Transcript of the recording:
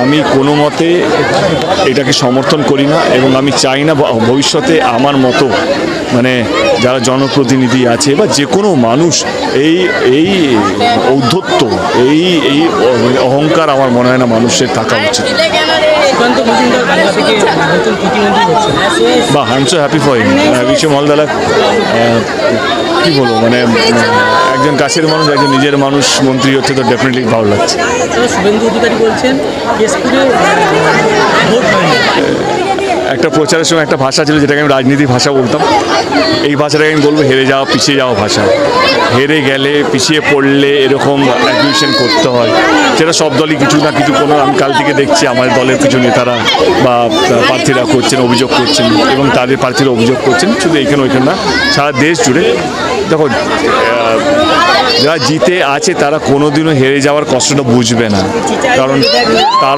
আমি কোনো মতে এটাকে সমর্থন করি না, এবং আমি চাই না ভবিষ্যতে আমার মতো মানে যারা জনপ্রতিনিধি আছে বা যে কোনো মানুষ এই এই ঔদ্ধত্য এই এই অহংকার আমার মনে হয় না মানুষের থাকা উচিত। বা I am so happy for him, wish him all the luck. কী বলবো, মানে একজন কাছের মানুষ, একজন নিজের মানুষ মন্ত্রী হচ্ছে, তো ডেফিনেটলি ভালো লাগছে। শুভেন্দু অধিকারী বলছেন কেশপুরে ভোট হয়নি। একটা প্রচারের সময় একটা ভাষা ছিল যেটাকে আমি রাজনীতির ভাষা বলতাম, এই ভাষাটাকে আমি বলবো হেরে যাওয়া, পিছিয়ে যাওয়া ভাষা। হেরে গেলে, পিছিয়ে পড়লে এরকম অ্যাকিউশন করতে হয়, সেটা সব দলই কিছু না কিছু কোনো, আমি কাল থেকে দেখছি আমার দলের কিছু নেতারা বা প্রার্থীরা করছেন, অভিযোগ করছেন, এবং তাদের প্রার্থীরা অভিযোগ করছেন, শুধু এখানে ওইখানে না, সারা দেশ জুড়ে। দেখো, যারা জিতে আছে তারা কোনোদিনও হেরে যাওয়ার কষ্টটা বুঝবে না, কারণ তার